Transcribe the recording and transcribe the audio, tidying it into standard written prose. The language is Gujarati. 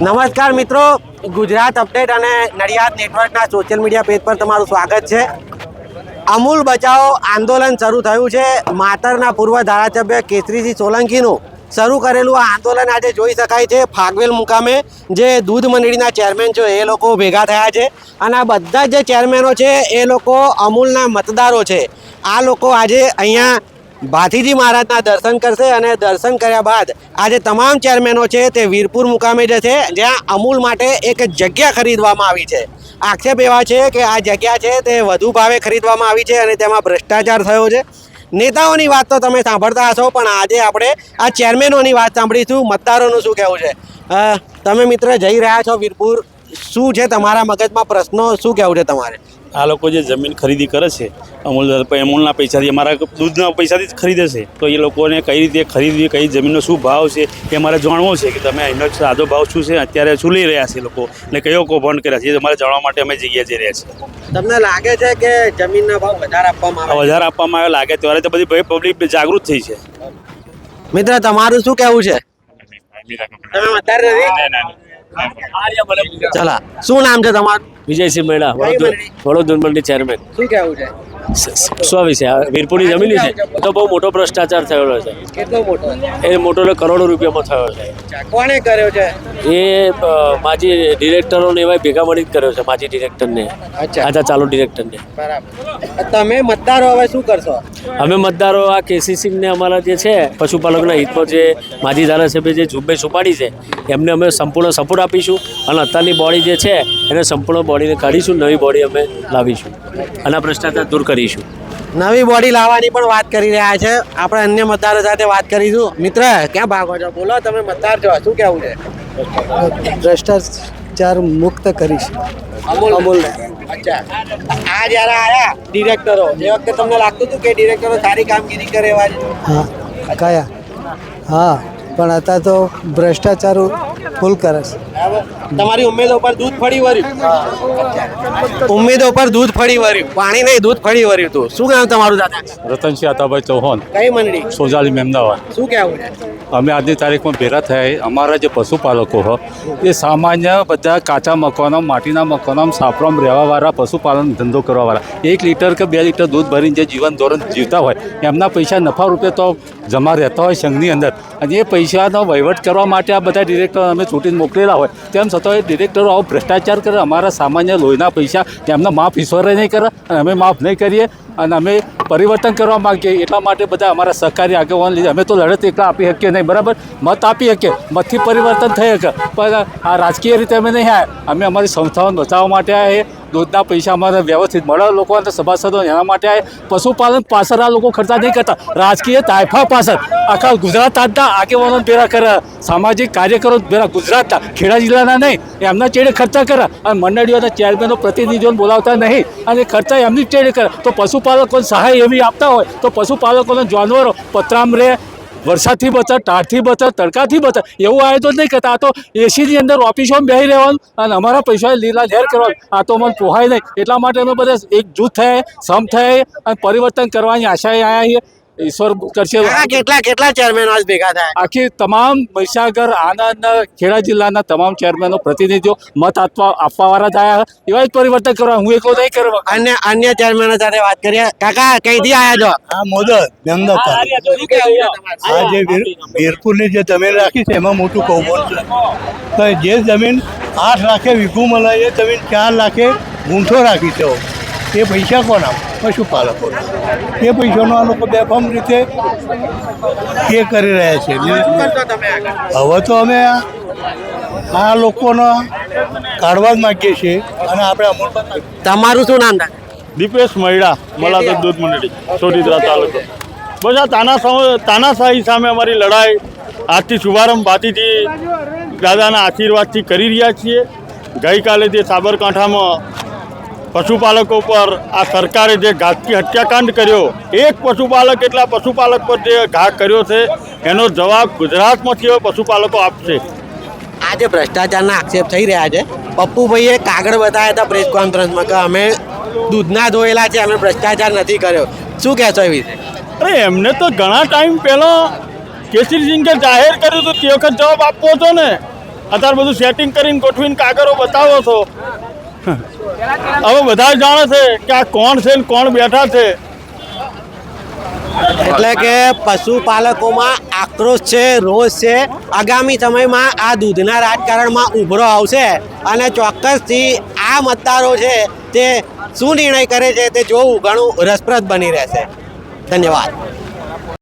નમસ્કાર મિત્રો, ગુજરાત અપડેટ અને નડિયાદ નેટવર્કના સોશિયલ મીડિયા પેજ પર તમારું સ્વાગત છે. અમૂલ બચાવો આંદોલન શરૂ થયું છે. માતરના પૂર્વ ધારાસભ્ય કેસરીસિંહ સોલંકીનું શરૂ કરેલું આ આંદોલન આજે જોઈ શકાય છે. ફાગવેલ મુકામે જે દૂધ મંડળીના ચેરમેન છે એ લોકો ભેગા થયા છે અને આ બધા જે ચેરમેનો છે એ લોકો અમૂલના મતદારો છે. આ લોકો આજે અહીંયા ભાથીજી મહારાજના દર્શન કરશે અને દર્શન કર્યા બાદ આજે તમામ ચેરમેનો છે તે વીરપુર મુકામે જશે, જ્યાં અમૂલ માટે એક જગ્યા ખરીદવામાં આવી છે. આક્ષેપ એવા છે કે આ જગ્યા છે તે વધુ ભાવે ખરીદવામાં આવી છે અને તેમાં ભ્રષ્ટાચાર થયો છે. નેતાઓની વાત તો તમે સાંભળતા હશો, પણ આજે આપણે આ ચેરમેનોની વાત સાંભળીશું. મતદારોનું શું કહેવું છે? તમે મિત્ર જઈ રહ્યા છો વીરપુર, શું છે તમારા મગજમાં પ્રશ્નો, શું કહેવું છે તમારે? આ લોકો જે જમીન ખરીદી કરે છે અમૂલના પૈસાથી, અમારા દૂધના પૈસાથી જ ખરીદે છે, તો એ લોકોને કઈ રીતે ખરીદવી, કઈ જમીનનો શું ભાવ છે એ અમારે જાણવું છે કે તમે અહીંનો સાદો ભાવ શું છે, અત્યારે શું લઈ રહ્યા છે લોકો અને કયો કૌભાંડ કર્યા છે, એ અમારે જાણવા માટે અમે જગ્યાએ જઈ રહ્યા છીએ. તમને લાગે છે કે જમીનના ભાવ વધારે આપવામાં આવે? વધારે આપવામાં આવે લાગે ત્યારે તો બધી પબ્લિક જાગૃત થઈ છે. મિત્ર તમારું શું કહેવું છે? તમે મતદાર નથી? ચલા, શું નામ છે તમારું? વિજયસિંહ મેળા, વડોદરા મંડળી ચેરમેન. શું કહેવું છે? શું વિશે વીરપુરની જમીન છે તો બહુ મોટો ભ્રષ્ટાચાર થયેલો છે. કેટલો મોટો? એ મોટો કરોડો રૂપિયામાં થયો છે. કોણે કર્યો છે? એ માજી ડિરેક્ટરોને એવા ભેગા મળી જ કર્યો છે. માજી ડિરેક્ટરને, આજા ચાલુ ડિરેક્ટરને. બરાબર. તમે મતદારો હવે શું કરશો? અમે મતદારો આ કેસીસિંહને અમારા જે છે પશુપાલકના હિતમાં જે માજી ધારાસભ્ય જે ઝુંબેશ ઉપાડી છે એમને અમે સંપૂર્ણ સપોર્ટ આપીશું અને અત્યારની બોડી જે છે એને સંપૂર્ણ બોડીને કાઢીશું, નવી બોડી અમે લાવીશું અને ભ્રષ્ટાચાર દૂર કરીશું. નવી બોડી લાવવાની પણ વાત કરી રહ્યા છે. આપણે અન્ય મતદારો સાથે વાત કરીશું. મિત્ર ક્યાં ભાગો છો? બોલો, તમે મતદાર છો, શું કહેવું છે? ભ્રષ્ટાચાર મુક્ત કરીશ અમૂલ. અચ્છા, આ જ્યારે આયા ડિરેક્ટરો, એ વખતે તમને લાગતું હતું કે ડિરેક્ટરો સારી કામગીરી કરે એવા છે? હા, કયા? હા, પણ અત્યારે તો ભ્રષ્ટાચાર ફૂલ કરે છે. તમારી ઉમેદો પર દૂધ ફળી વર્યું? ઉમેદો પર દૂધ ફળી વર્યું, પાણી નહીં દૂધ ફળી વર્યું હતું. શું નામ તમારું દાદા? રતનસિંહ આતાભાઈ ચૌહાણ, કઈ મંડળી? સોજાલી મહેમદાવાદ. શું કહેવું છે? અમે આજની તારીખમાં ભેગા થયા. અમારા જે પશુપાલકો હોય એ સામાન્ય બધા કાચા મકાનો, માટીના મકાનો, સાપરામાં રહેવાવાળા, પશુપાલન ધંધો કરવાવાળા 1 લીટર કે 2 લીટર દૂધ ભરીને જે જીવન ધોરણ જીવતા હોય એમના પૈસા નફા રૂપે તો જમા રહેતા હોય સંઘની અંદર, અને એ પૈસાનો વહીવટ કરવા માટે આ બધા ડિરેક્ટરો અમે ચૂંટીને મોકલેલા હોય, તેમ છતાં એ ડિરેક્ટરો આવો ભ્રષ્ટાચાર કરે. અમારા સામાન્ય લોહીના પૈસા એમના માફ ઈશ્વરે નહીં કરે અને અમે માફ નહીં કરીએ અને અમે પરિવર્તન કરવા માગીએ. એટલા માટે બધા અમારા સહકારી આગેવાન લીધે અમે તો લડત એકલા આપી શકીએ નહીં, બરાબર? મત આપી શકીએ, મતથી પરિવર્તન થઈ શકે, પણ આ રાજકીય રીતે અમે નહીં આવ્યા. અમે અમારી સંસ્થાઓને બચાવવા માટે આવ્યા. દૂધના પૈસા અમારે વ્યવસ્થિત મળે લોકોને, સભાસદો એના માટે આવે. પશુપાલન પાછળ આ લોકો ખર્ચા નહીં કરતા, રાજકીય તાયફા પાછળ આખા ગુજરાત આજના આગેવાનો ભેગા કરે, સામાજિક કાર્યકરો ભેગા ગુજરાતના, ખેડા જિલ્લાના નહીં, એમના ચેડે ખર્ચા કરે અને મંડળીઓના ચેરમેનો પ્રતિનિધિઓને બોલાવતા નહીં અને ખર્ચા એમની જ ચેડે કરે. તો પશુપાલકોને સહાય એવી આપતા હોય તો પશુપાલકોને જાનવરો પતરામ રહે, વરસાદથી બચત, ટાઢથી બચત, તડકાથી બચત, એવું આયોજન નહીં કરતા. આ તો એસીની અંદર ઓફિસોમાં બેસી રહેવાનું અને અમારા પૈસા લીલા લહેર કરવાનું, આ તો મને પોહાય નહીં. એટલા માટે અમે બધા એકજૂથ થયા, સમ થયા અને પરિવર્તન કરવાની આશાએ આવ્યા છીએ. ઈશ્વર કરશે. કેટલા ચેરમેન આજ ભેગા થયા? આખી તમામ મહીસાગર, આણંદ, ખેડા જિલ્લાના તમામ ચેરમેનો, પ્રતિનિધિઓ મત આપવાવાળા જ આવ્યા. એવા જ પરિવર્તન કરવા, હું એકલો નહીં કરવા. અન્ય ચેરમેનો સાથે વાત કરીએ. કાકા કઈથી આવ્યા છો? આ મોદત મહેમદાવાદ. આ જે વીરપુરની જે જમીન રાખી છે એમાં મોટું કૌભાંડ છે. તો જે જમીન 8 લાખે વીઘું મળે એ જમીન 4 લાખે ગુંઠો રાખી છે. એ પૈસા કોના? પશુપાલકો. એ પૈસાનો આ લોકો બેફામ રીતે એ કરી રહ્યા છે. હવે તો અમે આ લોકોનો કાઢવા જ માગીએ છીએ અને આપણે અમૂલ. તમારું શું નામ? દીપેશ મૈડા, મલાદર દૂધ મંડળી, સોટીદ્રા તાલુકો. બસ આ તાનાશાહી સામે અમારી લડાઈ આજથી શુભારંભ ભાતીજી દાદાના આશીર્વાદથી કરી રહ્યા છીએ. ગઈકાલે જે સાબરકાંઠામાં પશુપાલકો પર આ સરકારે જે ઘાતકી હત્યાકાંડ કર્યો, એક પશુપાલક એટલા પશુપાલક પર જે ઘા કર્યો છે એનો જવાબ ગુજરાતમાંથી હવે પશુપાલકો આપશે. આ જે ભ્રષ્ટાચારના આક્ષેપ થઈ રહ્યા છે, પપ્પુભાઈએ કાગળ બતાવ્યા હતા પ્રેસ કોન્ફરન્સમાં કે અમે દૂધના ધોયેલા છે, અમે ભ્રષ્ટાચાર નથી કર્યો. શું કહેશો એ વિશે? અરે એમને તો ઘણા ટાઈમ પહેલાં કેસરીસિંહે જાહેર કર્યું હતું, તે વખત જવાબ આપવો હતો ને. અત્યારે બધું સેટિંગ કરીને ગોઠવીને કાગળો બતાવો છો. હવે બધા જાણે છે કે આ કોણ છે ને કોણ બેઠા છે. એટલે કે પશુપાલકોમાં આક્રોશ છે, રોષ છે. આગામી સમયમાં આ દૂધના રાજકારણમાં ઉભરો આવશે અને ચોક્કસથી આ મતદારો છે તે શું નિર્ણય કરે છે તે જોવું ઘણું રસપ્રદ બની રહેશે. ધન્યવાદ.